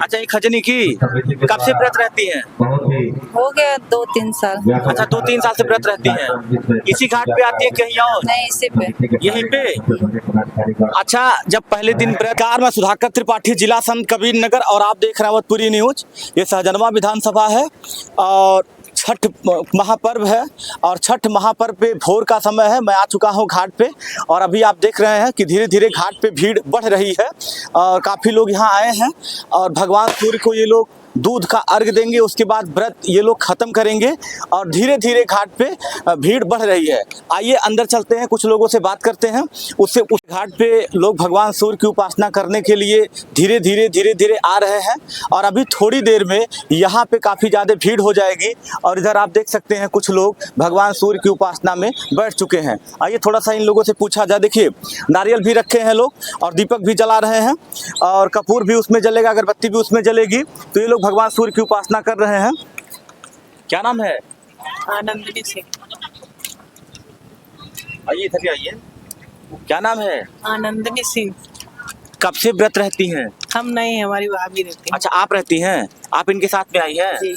अच्छा, ये खजनी की कब से व्रत रहती हैं? हो गया 2-3 साल। अच्छा, 2-3 साल से व्रत रहती हैं। इसी घाट पे आती है कहीं और? नहीं, इसी पे। यहीं पे? अच्छा, जब पहले दिन व्रत। मैं सुधाकर त्रिपाठी, जिला संत कबीर नगर, और आप देख रहे हैं अवधपुरी न्यूज। ये सहजनवा विधानसभा है और छठ महापर्व है, और छठ महापर्व पे भोर का समय है। मैं आ चुका हूँ घाट पे, और अभी आप देख रहे हैं कि धीरे धीरे घाट पे भीड़ बढ़ रही है और काफ़ी लोग यहाँ आए हैं, और भगवान सूर्य को ये लोग दूध का अर्घ देंगे। उसके बाद व्रत ये लोग ख़त्म करेंगे, और धीरे धीरे घाट पे भीड़ बढ़ रही है। आइए अंदर चलते हैं, कुछ लोगों से बात करते हैं। उस घाट पे लोग भगवान सूर्य की उपासना करने के लिए धीरे धीरे आ रहे हैं, और अभी थोड़ी देर में यहाँ पे काफ़ी ज़्यादा भीड़ हो जाएगी। और इधर आप देख सकते हैं कुछ लोग भगवान सूर्य की उपासना में बैठ चुके हैं। आइए थोड़ा सा इन लोगों से पूछा जाए। देखिए, नारियल भी रखे हैं लोग, और दीपक भी जला रहे हैं, और कपूर भी उसमें जलेगा, अगरबत्ती भी उसमें जलेगी। तो ये लोग भगवान सूर्य की उपासना कर रहे हैं। क्या नाम है? आनंदनी सिंह। आइए इधर आइए। क्या नाम है? आनंदनी सिंह। कब से व्रत रहती हैं? हम नहीं, हमारी भाभी रहती है। अच्छा, आप रहती हैं? आप इनके साथ में आई हैं? जी।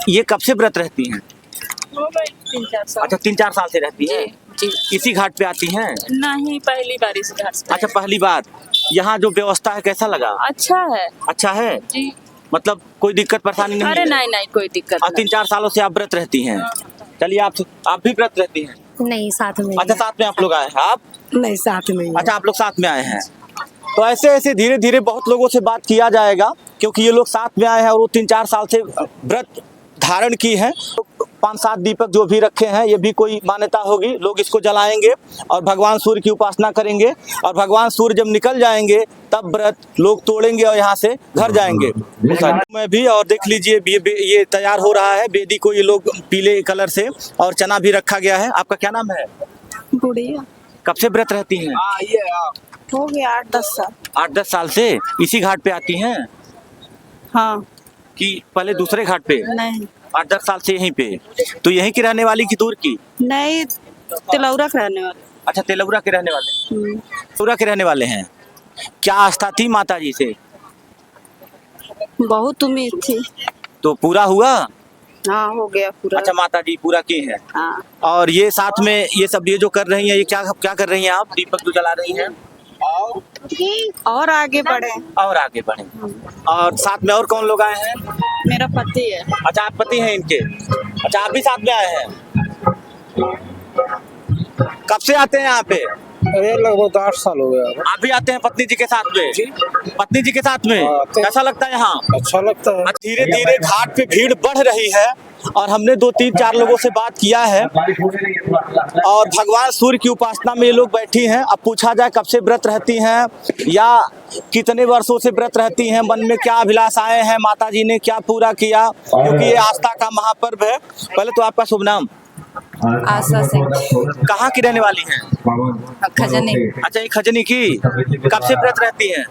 ये कब से व्रत रहती हैं? 3-4 साल। अच्छा, 3-4 साल से रहती हैं। जी। इसी घाट पे आती हैं? नहीं, पहली बार इस घाट से। अच्छा, पहली बार। यहाँ जो व्यवस्था है कैसा लगा? अच्छा है। अच्छा है? जी। मतलब कोई दिक्कत परेशानी नहीं अरे है? नहीं, कोई दिक्कत और 3-4 सालों से आप व्रत रहती हैं? चलिए, आप भी व्रत रहती हैं? नहीं, साथ में। अच्छा, साथ में आप लोग आए हैं? आप? नहीं, साथ में। अच्छा, आप लोग साथ में आए हैं। तो ऐसे ऐसे धीरे धीरे बहुत लोगों से बात किया जाएगा, क्योंकि ये लोग साथ में आए हैं और वो 3-4 साल से व्रत धारण की है। 5-7 दीपक जो भी रखे हैं, ये भी कोई मान्यता होगी। लोग इसको जलाएंगे और भगवान सूर्य की उपासना करेंगे, और भगवान सूर्य जब निकल जाएंगे तब व्रत लोग तोड़ेंगे और यहाँ से घर जाएंगे। मैं भी, और देख लीजिए ये तैयार हो रहा है बेदी को। ये लोग पीले कलर से, और चना भी रखा गया है। आपका क्या नाम है? गुड़िया। कब से व्रत रहती हैं? हो गया 8-10 साल। 8-10 साल से इसी घाट पे आती हैं हाँ। कि पहले दूसरे घाट पे? नहीं 8-10 साल से यहीं पे। तो यहीं की रहने वाली की दूर की? नहीं, तिलौरा के रहने वाले। अच्छा, तेलौरा के रहने वाले। तेलौरा के रहने वाले हैं। क्या आस्था थी माता जी से? बहुत उम्मीद थी। तो पूरा हुआ? हाँ, हो गया पूरा। अच्छा, माता जी पूरा की है। हाँ। और ये साथ में ये सब ये जो कर रही हैं, ये क्या कर रही हैं आप? दीपक जो जला रही हैं, और आगे बढ़े। और आगे बढ़े। और साथ में और कौन लोग आए हैं? मेरा पति है। अच्छा, आप पति हैं इनके? अच्छा, आप भी साथ में आए हैं? कब से आते हैं यहाँ पे? अरे लगभग 8 साल हो गया। आप भी आते हैं पत्नी जी के साथ में? पत्नी जी के साथ में कैसा लगता है यहाँ? अच्छा लगता है। धीरे धीरे घाट पे भीड़ बढ़ रही है, और हमने 2-3-4 लोगों से बात किया है, और भगवान सूर्य की उपासना में ये लोग बैठी हैं। अब पूछा जाए कब से व्रत रहती हैं, या कितने वर्षों से व्रत रहती हैं, मन में क्या अभिलाषाएं हैं, माता जी ने क्या पूरा किया, क्योंकि ये आस्था का महापर्व है। पहले तो आपका शुभ नाम? आशा सिंह। कहाँ की रहने वाली हैं? खजनी। अच्छा, ये खजनी की कब से व्रत रहती हैं?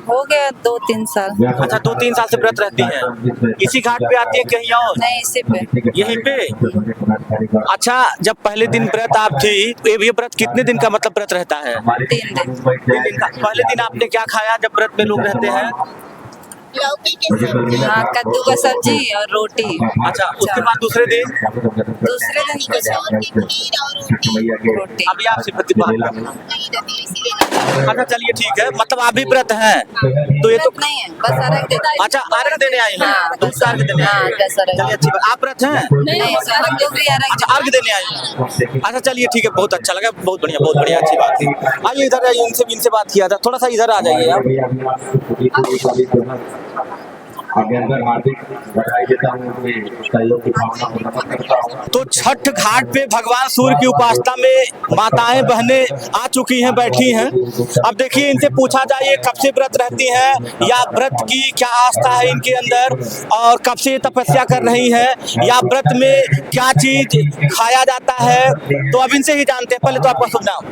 हो गया 2-3 साल। अच्छा, 2-3 साल से व्रत रहती हैं। इसी घाट पे आती है कहीं और? नहीं, इसी पे। यहीं पे? अच्छा, जब पहले दिन व्रत आप थी, तो ये व्रत कितने दिन का मतलब व्रत रहता है? 3 दिन। 3 दिन का। पहले दिन आपने क्या खाया जब व्रत में लोग रहते हैं? हाँ, कद्दू का सब्जी और रोटी। अच्छा, उसके बाद दूसरे दिन? दूसरे दिन कुछ रोटी। अभी आपसे अच्छा, चलिए ठीक है। मतलब आप भी व्रत हैं? तो ये तो नहीं है, बस अर्घ देते हैं। अच्छा, अर्घ देने आई हैं? हाँ, दूध का अर्घ देने आई हैं? बस अर्घ। चलिए, अच्छी बात। आप व्रत हैं? नहीं, सर, हम लोग भी अच्छा, अर्घ देने आई हैं। अच्छा, चलिए ठीक है, बहुत अच्छा लगा, बहुत बढ़िया, अच्छी बात है। आइए इधर आइए, इनसे बात किया था। थोड़ा सा इधर आ जाइए आप। तो छठ घाट पे भगवान सूर्य की उपासना में माताएं बहनें आ चुकी हैं, बैठी हैं। अब देखिए, इनसे पूछा जाए ये कब से व्रत रहती हैं, या व्रत की क्या आस्था है इनके अंदर, और कब से ये तपस्या कर रही हैं, या व्रत में क्या चीज खाया जाता है। तो अब इनसे ही जानते हैं। पहले तो आपका शुभ नाम?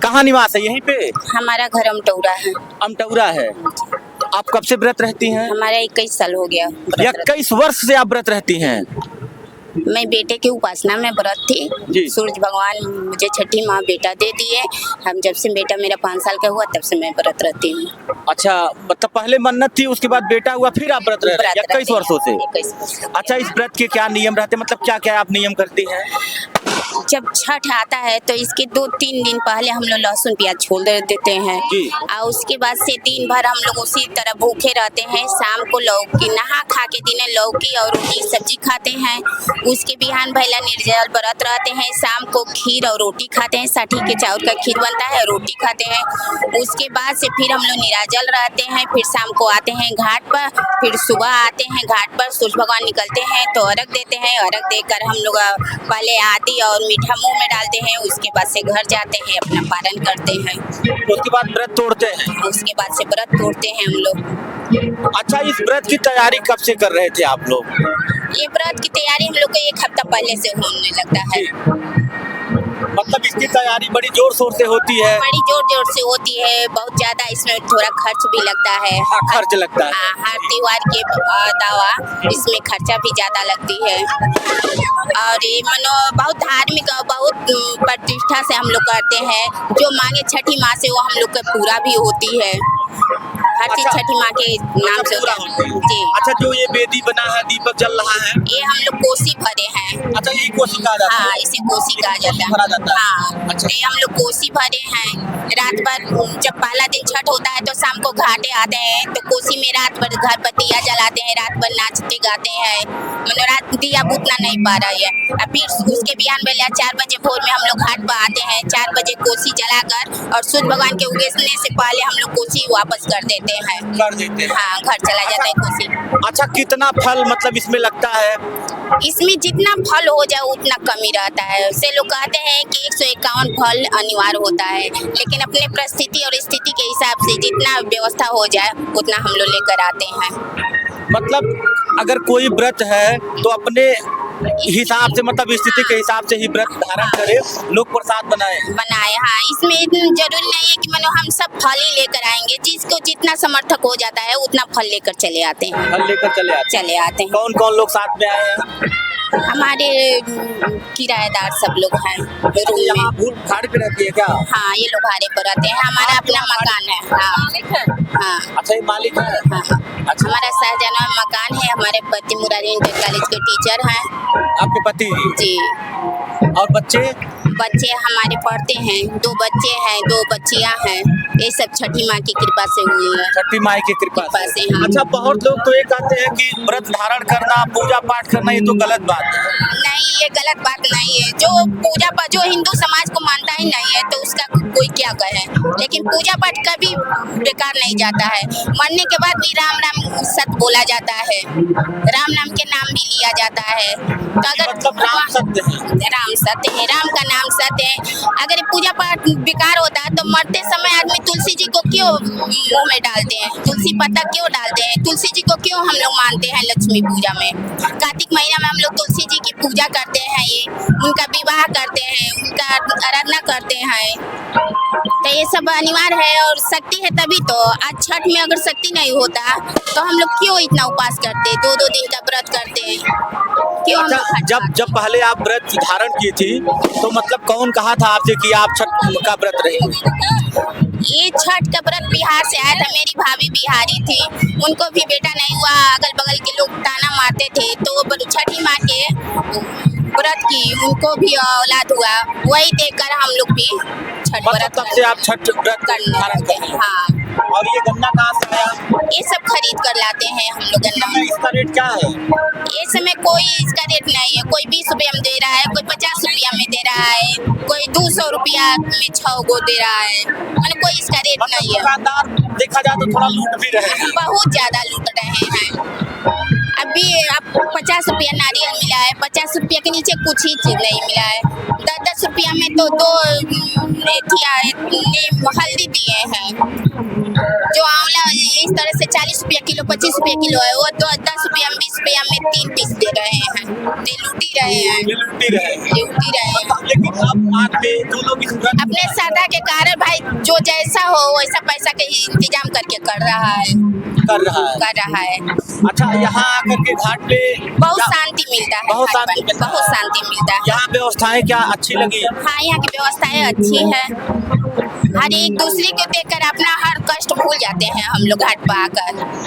कहाँ निवास है? यहीं पे? हमारा घर अमटौरा है। अमटौरा है। आप कब से व्रत रहती हैं? हमारा 21 साल हो गया। 21 वर्ष से आप व्रत रहती हैं? मैं बेटे की उपासना में व्रत जी। थी। सूरज भगवान मुझे छठी माँ बेटा दे दिए। हम जब से बेटा मेरा 5 साल का हुआ तब से मैं व्रत रहती हूँ। अच्छा, मतलब पहले मन्नत थी, उसके बाद बेटा हुआ, फिर आप व्रत रह रहे हैं 21 वर्षों से। 21 वर्ष। अच्छा, इस व्रत के क्या नियम रहते हैं, मतलब क्या क्या आप नियम करती हैं? जब छठ आता है तो इसके 2-3 दिन पहले हम लोग लहसुन प्याज छोड़ देते हैं जी। और उसके बाद से दिन भर हम लोग उसी तरह भूखे रहते हैं। शाम को लौकी नहा खा के दिन लौकी और रोटी सब्जी खाते हैं। उसके बिहान भैला निर्जल व्रत रहते हैं। शाम को खीर और रोटी खाते हैं। साठी के चावल का खीर बनता है, रोटी खाते हैं। उसके बाद से फिर हम लोग निराजल रहते हैं। फिर शाम को आते हैं घाट पर, फिर सुबह आते हैं घाट पर, सूरज भगवान निकलते हैं तो अर्घ देते हैं। अर्घ देकर हम लोग पहले आदि और मीठा मुंह में डालते हैं। उसके बाद से घर जाते हैं, अपना पारण करते हैं। उसके बाद व्रत तोड़ते हैं। उसके बाद से व्रत तोड़ते हैं हम लोग। अच्छा, इस व्रत की तैयारी कब से कर रहे थे आप लोग? ये व्रत की तैयारी हम लोग को 1 हफ्ता पहले से होने लगता है। मतलब इसकी तैयारी बड़ी जोर शोर से होती है। बड़ी जोर जोर से होती है, बहुत ज्यादा इसमें थोड़ा खर्च भी लगता है। हाँ, खर्च लगता है। हाँ, हर त्योहार के दावा इसमें खर्चा भी ज्यादा लगती है। और ये मनो बहुत धार्मिक और बहुत प्रतिष्ठा से हम लोग करते हैं। जो मांगे छठी माँ से वो हम लोग का पूरा भी होती है। हर चीज अच्छा। छठी माँ के नाम से पूरा होता होती है। है। जी। अच्छा, जो ये वेदी बना है, दीपक जल रहा है, ये हम लोग कोसी भरे हैं। अच्छा, यही कोसी कहा जाता हाँ, है। इसे कोसी कहा जाता भरा है। जाता है। हाँ, अच्छा। ये हम लोग कोसी भरे हैं। रात भर जब पहला दिन छठ होता है तो शाम को घाटे आते हैं तो कोसी में रात भर घर पर दिया जलाते हैं। रात भर नाचते गाते हैं। मतलब रात दिया बुतना नहीं पा रहा है। और फिर उसके बिहान बेला 4 बजे भोर में हम लोग घाट पर आते हैं। 4 बजे कोसी जलाकर और सूर्य भगवान के उगने से पहले हम लोग कोसी वापस कर देते हैं। कर देते हैं। हाँ, घर चला जाता है कोसी। अच्छा, कितना फल मतलब इसमें लगता है? इसमें जितना फल हो जाए उतना कमी रहता है। उससे लोग कहते हैं कि 151 फल अनिवार्य होता है, लेकिन अपने परिस्थिति और स्थिति के हिसाब से जितना व्यवस्था हो जाए उतना हम लोग लेकर आते हैं। मतलब अगर कोई व्रत है तो अपने हिसाब से, मतलब स्थिति के हिसाब से ही व्रत धारण करे, लोग प्रसाद बनाए। हाँ, इसमें जरूरी नहीं है कि मानो हम सब फल ही लेकर आएंगे। जिसको जितना समर्थक हो जाता है उतना फल लेकर चले आते हैं। फल लेकर चले आते हैं। कौन कौन लोग साथ में आए हैं? हमारे किराएदार सब लोग हैं रूम यहाँ में। भूल भाड़े पे रहती है क्या? हाँ, ये लोग भाड़े पर रहते हैं। हमारा अपना मकान है। हाँ, हाँ, अच्छा, ये मालिक है। हाँ। अच्छा, हमारा शाहजहां मकान है। हमारे पति मुरारी इंटर कॉलेज के टीचर हैं। आपके पति जी। और बच्चे? बच्चे हमारे पढ़ते हैं। 2 बच्चे हैं, 2 बच्चियां हैं। ये सब छठी माँ की कृपा से हुई है। छठी माई की कृपा से। हाँ। अच्छा, बहुत लोग तो ये कहते हैं कि व्रत धारण करना, पूजा पाठ करना, ये तो गलत बात है। नहीं, ये गलत बात नहीं है। जो पूजा पाठ जो हिंदू समाज को मानता ही नहीं है तो उसका कोई क्या कहे। लेकिन पूजा पाठ कभी बेकार नहीं जाता है। मरने के बाद भी राम राम सत्य बोला जाता है। राम नाम के नाम भी लिया जाता है। तो अगर मतलब राम सत्य है। राम सत्य है, राम का नाम सत्य है। अगर पूजा पाठ बेकार होता है तो मरते समय आदमी तुलसी जी को क्यों मुंह में डालते हैं? तुलसी पत्ता क्यों डालते हैं? तुलसी जी को क्यों हम लोग मानते हैं लक्ष्मी पूजा में? कार्तिक महीना में हम लोग तुलसी जी की पूजा करते हैं। ये उनका विवाह करते हैं, उनका आराधना करते हैं। तो ये सब अनिवार्य है और शक्ति है तभी तो। आज छठ में अगर शक्ति नहीं होता तो हम लोग क्यों इतना उपवास करते, 2-2 दिन का व्रत करते हैं? क्यों हम अच्छा, लोग जब पहले आप व्रत धारण की थी तो मतलब कौन कहा था आपसे कि आप छठ का व्रत रहेंगे? ये छठ का व्रत बिहार से आया था। मेरी भाभी बिहारी थी, उनको भी बेटा नहीं हुआ। अगल बगल के लोग ताना मारते थे तो छठी माँ के व्रत की उनको भी औलाद हुआ। वही देखकर हम लोग भी छठ व्रत तब से आप छठ व्रत धारण करते करते हैं। हैं। हाँ, और ये गन्ना कहाँ से आया? ये सब खरीद कर लाते हैं हम लोग गन्ना। इसका रेट क्या है? इस समय कोई इसका रेट नहीं है। कोई 20 रुपया में दे रहा है, कोई 50 रुपया में दे रहा है, कोई 200 रुपया में 6 गो दे रहा है। मैंने कोई इसका रेट नहीं है। दुकानदार देखा जाए तो थोड़ा लूट भी रहे हैं। बहुत ज्यादा लूट रहे हैं। अभी अब 50 रुपया नारियल मिला है, 50 रुपया के नीचे कुछ ही चीज नहीं मिला है। 10-10 रुपया में तो 2 हल्दी दिए हैं। जो आंवला इस तरह से 40 रुपया किलो, 25 रुपया किलो है, वो 10 रुपया 20 रुपया में 3 पीस दे रहे हैं। ये लूटी रहे हैं। ये लूटी रहे हैं। लूटी रहे हैं। लेकिन अब आज में जो लोग इस व्रत अपने श्रद्धा के कारण भाई जो जैसा हो वैसा पैसा का इंतजाम करके कर रहा है। कर रहा है। अच्छा, यहाँ आकर के घाट पे बहुत क्या- शांति मिलता है। बहुत घाट शांति पर मिलता है। बहुत शांति मिलता है। यहाँ व्यवस्थाएं क्या अच्छी लगी? हाँ, यहाँ की व्यवस्थाएं अच्छी है। हर एक दूसरे को देखकर अपना हर कष्ट भूल जाते हैं हम लोग घाट पर आकर।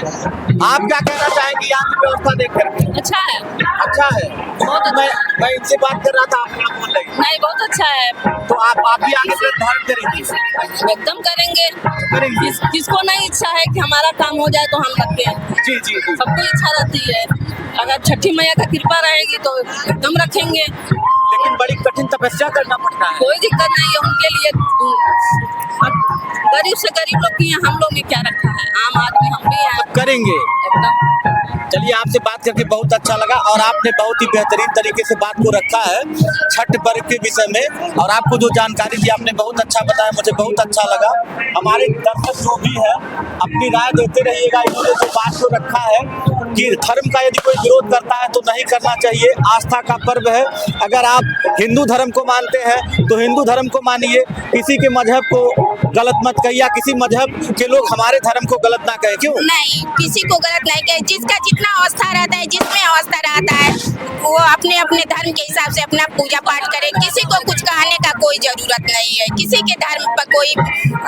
आप क्या कहना चाहेंगे यहाँ की व्यवस्था देख करके? अच्छा है, अच्छा है। बहुत अच्छा। मैं इनसे बात कर रहा था, आप क्या बोल रही? नहीं बहुत अच्छा है, तो आप भी आगे व्रत धारण करेंगे? एकदम करेंगे। करेंगे। किसको नहीं इच्छा है कि हमारा काम हो जाए तो हम रखें, जी जी जी। सबको इच्छा रहती है। अगर छठी मैया का कृपा रहेगी तो एकदम रखेंगे, लेकिन बड़ी कठिन तपस्या करना पड़ता है। कोई दिक्कत नहीं है उनके लिए। गरीब से गरीब लोग भी हैं, हम लोग ने क्या रखा है, आम आदमी हम भी हैं करेंगे। एकदम। चलिए, आपसे बात करके बहुत अच्छा लगा और आपने बहुत ही बेहतरीन तरीके से बात को रखा है छठ पर्व के विषय में, और आपको जो जानकारी दी आपने बहुत अच्छा बताया, मुझे बहुत अच्छा लगा। हमारे दर्शक जो भी है अपनी राय देते रहिएगा। इन्होंने जो बात को रखा है कि धर्म का यदि कोई विरोध करता है तो नहीं करना चाहिए, आस्था का पर्व है। अगर आप हिंदू धर्म को मानते हैं तो हिंदू धर्म को मानिए, किसी के मजहब को गलत मत कहिए, या किसी मजहब के लोग हमारे धर्म को गलत ना कहे। क्यों? नहीं, किसी को गलत नहीं कहे। जिसका जितना अवस्था रहता है, जिसमें अवस्था रहता है, वो अपने अपने धर्म के हिसाब से अपना पूजा पाठ करे। किसी को कुछ कहने का कोई जरूरत नहीं है, किसी के धर्म पर कोई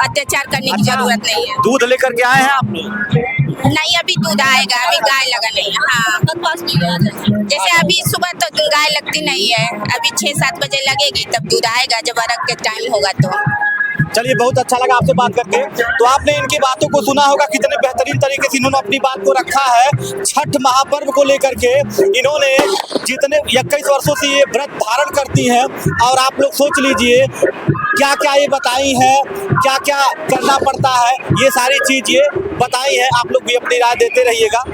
अत्याचार करने की जरूरत नहीं है। दूध लेकर के आए हैं आपने? नहीं, अभी दूध आएगा, अभी गाय लगा नहीं है। हाँ, जैसे अभी सुबह तो गाय लगती नहीं है, अभी 6-7 बजे लगेगी, तब दूध आएगा जब अर्घ के टाइम होगा तो। चलिए, बहुत अच्छा लगा आपसे बात करके। तो आपने इनकी बातों को सुना होगा, कितने बेहतरीन तरीके से इन्होंने अपनी बात को रखा है छठ महापर्व को लेकर के। इन्होंने जितने 21 वर्षों से ये व्रत धारण करती हैं, और आप लोग सोच लीजिए क्या क्या ये बताई हैं, क्या क्या करना पड़ता है, ये सारी चीज़ ये बताई है। आप लोग भी अपनी राय देते रहिएगा।